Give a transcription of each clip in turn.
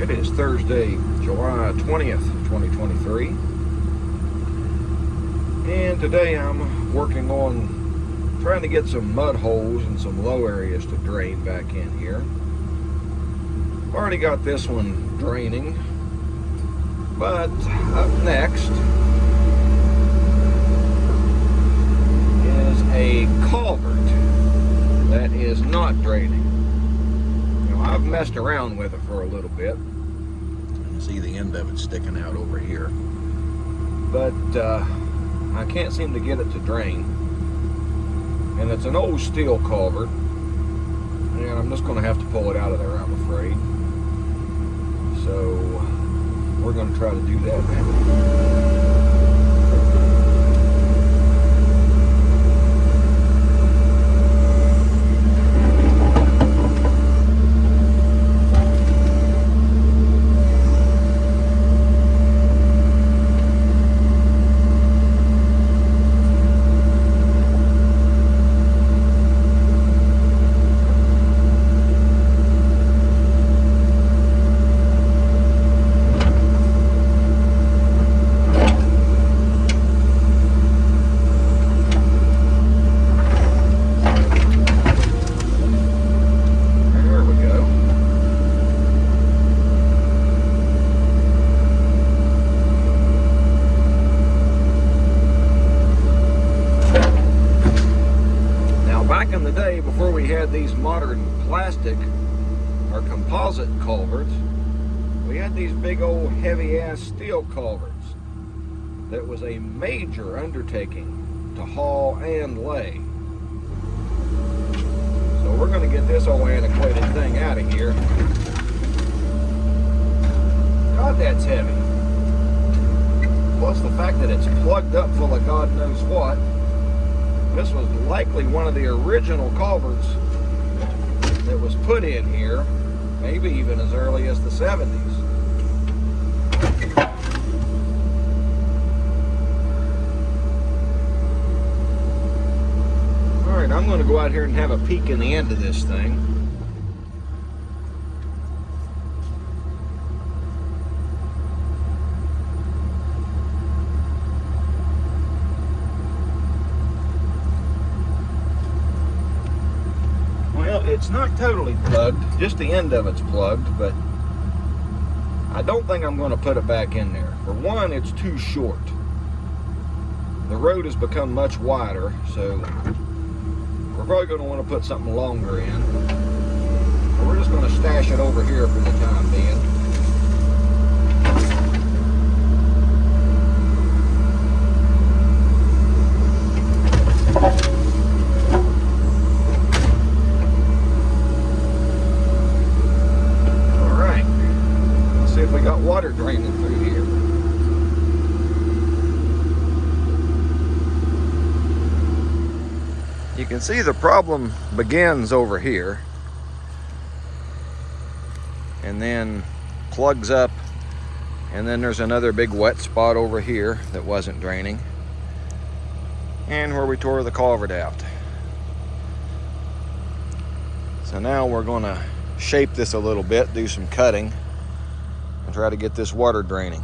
It is Thursday, July 20th, 2023. And today I'm working on trying to get some mud holes and some low areas to drain back in here. I've already got this one draining, but up next is a culvert that is not draining. I've messed around with it for a little bit. You can see the end of it sticking out over here. But I can't seem to get it to drain. And it's an old steel culvert. And I'm just going to have to pull it out of there, I'm afraid. So we're going to try to do that now. In the day, before we had these modern plastic or composite culverts, we had these big old heavy ass steel culverts that was a major undertaking to haul and lay. So we're going to get this old antiquated thing out of here. God, that's heavy. Plus the fact that it's plugged up full of God knows what. This was likely one of the original culverts that was put in here, maybe even as early as the 70s. All right, I'm going to go out here and have a peek in the end of this thing. It's not totally plugged, just the end of it's plugged, but I don't think I'm going to put it back in there. For one, it's too short. The road has become much wider, so we're probably going to want to put something longer in. But we're just going to stash it over here for the time being. Got water draining through here. You can see the problem begins over here and then plugs up, and then there's another big wet spot over here that wasn't draining, and where we tore the culvert out. So now we're going to shape this a little bit, do some cutting, and try to get this water draining.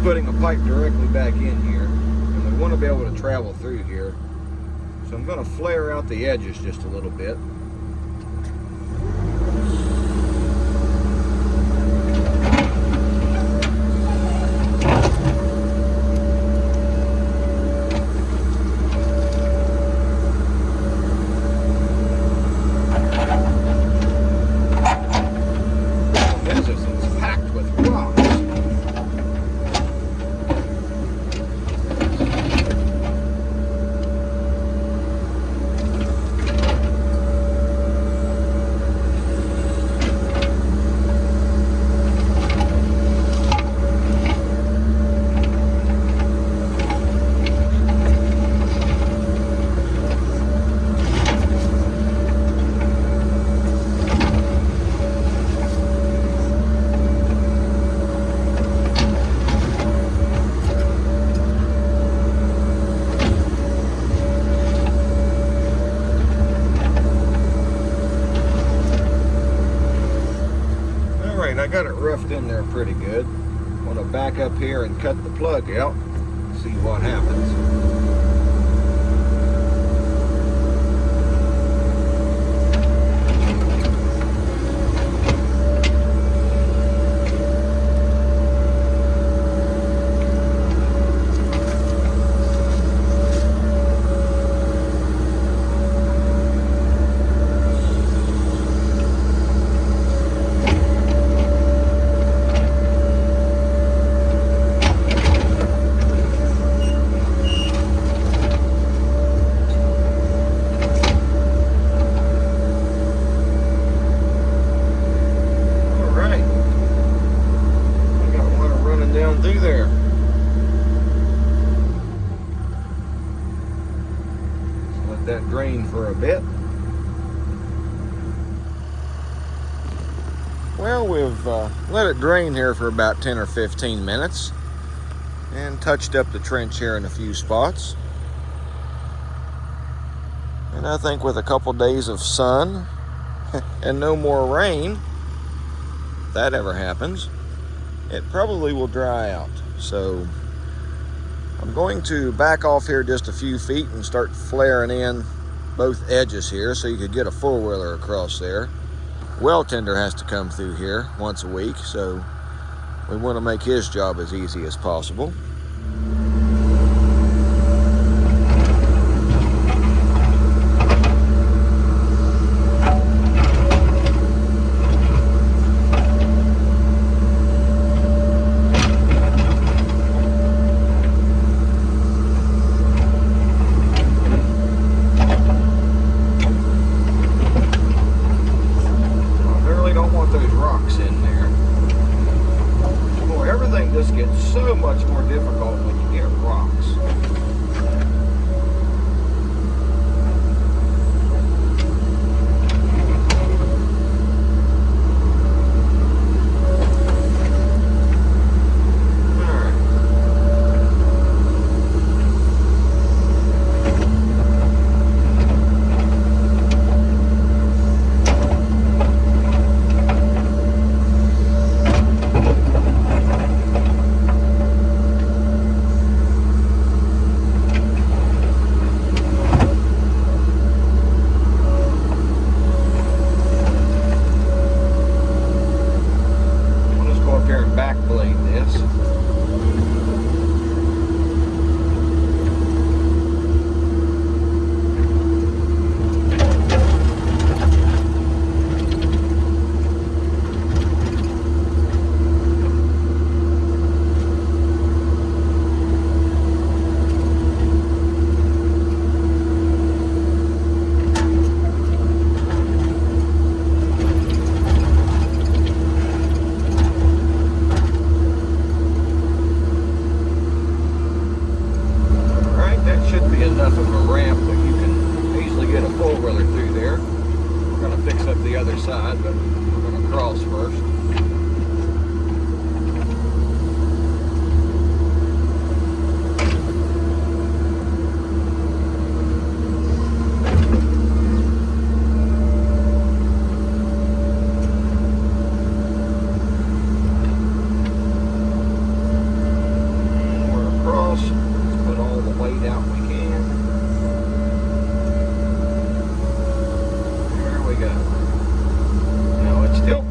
putting a pipe directly back in here, and we want to be able to travel through here. So I'm going to flare out the edges just a little bit. I got it roughed in there pretty good. I'm going to back up here and cut the plug out, see what happens. Through there. Let that drain for a bit. Well, we've let it drain here for about 10 or 15 minutes and touched up the trench here in a few spots. And I think with a couple days of sun and no more rain, if that ever happens, it probably will dry out. So I'm going to back off here just a few feet and start flaring in both edges here so you could get a four-wheeler across there. Well tender has to come through here once a week, so we want to make his job as easy as possible. This gets so much more difficult when you get rocks. Enough of a ramp that you can easily get a four-wheeler through there. We're going to fix up the other side, but we're going to cross first.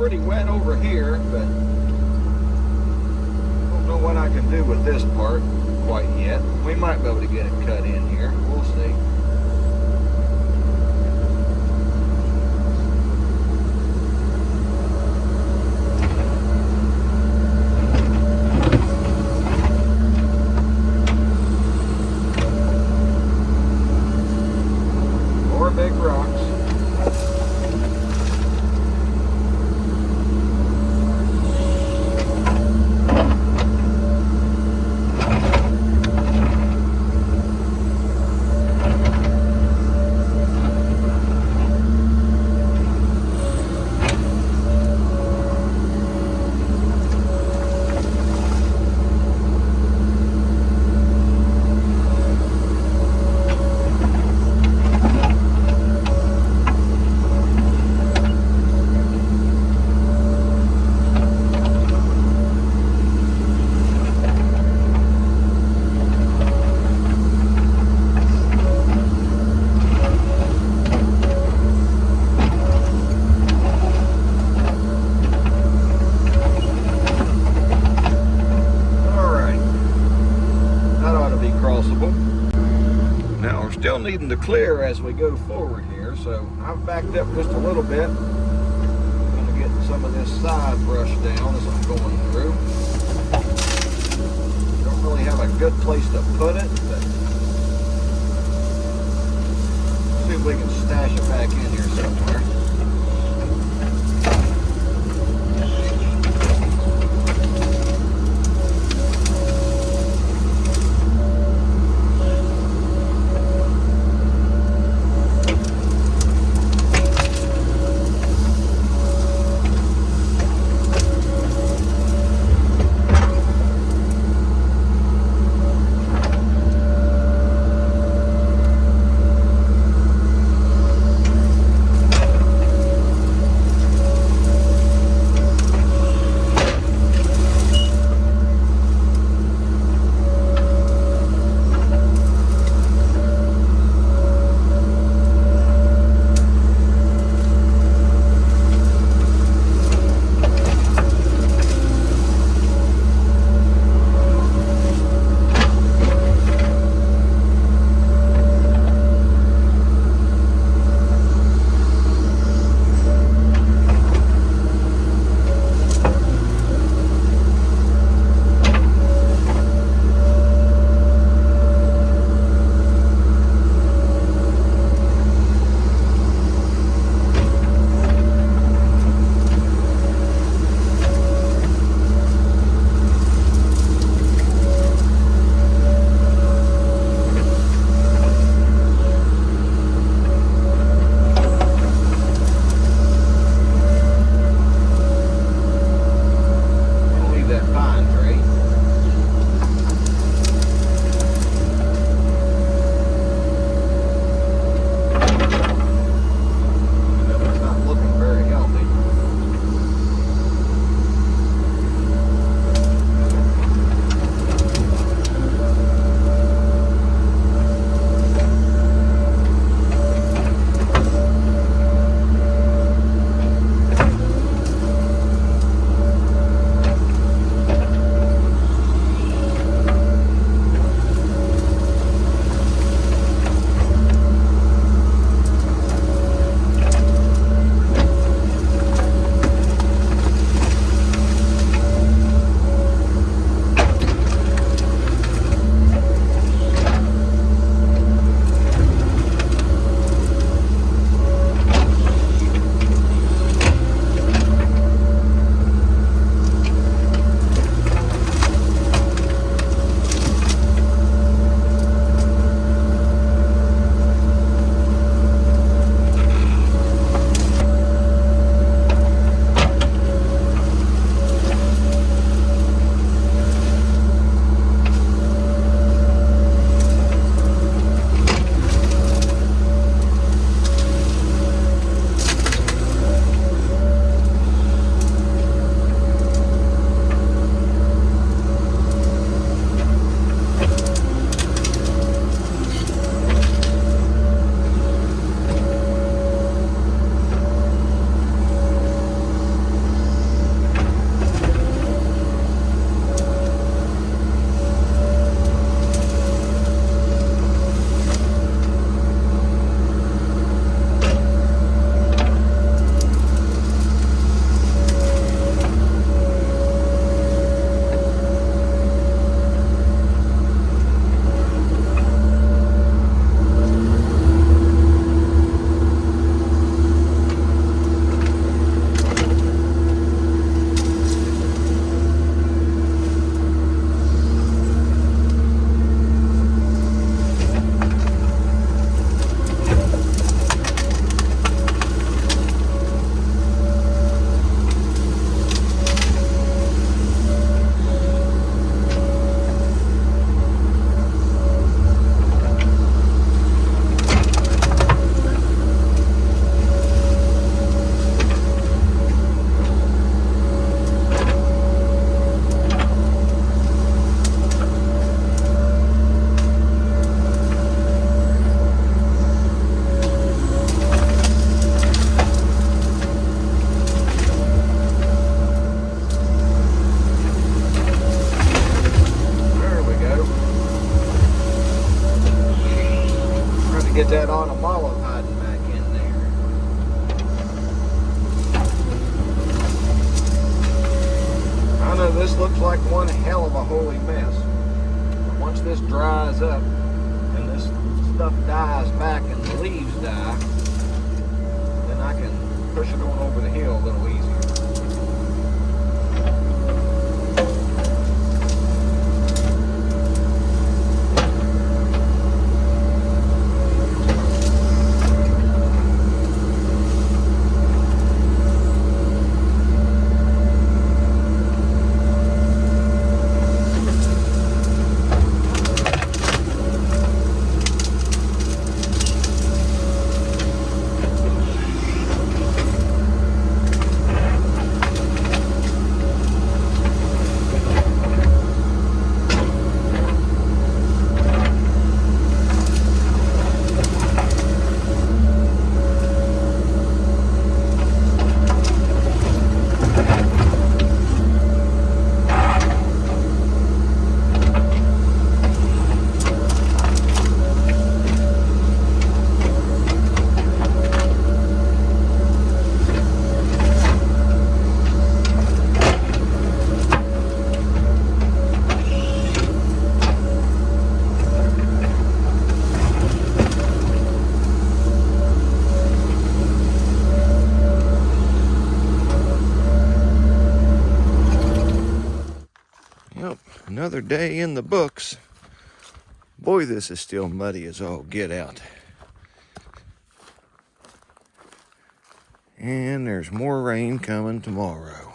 pretty wet over here, but I don't know what I can do with this part quite yet. We might be able to get it cut in here. We'll see. More big rocks. Now we're still needing to clear as we go forward here, so I've backed up just a little bit. I'm going to get some of this side brushed down as I'm going through. Don't really have a good place to put it, but see if we can stash it back in here somewhere. this looks like one hell of a holy mess. But once this dries up and this stuff dies back and the leaves die, then I can push it on over the hill a little easier. Yep, another day in the books. Boy, this is still muddy as all get out. And there's more rain coming tomorrow.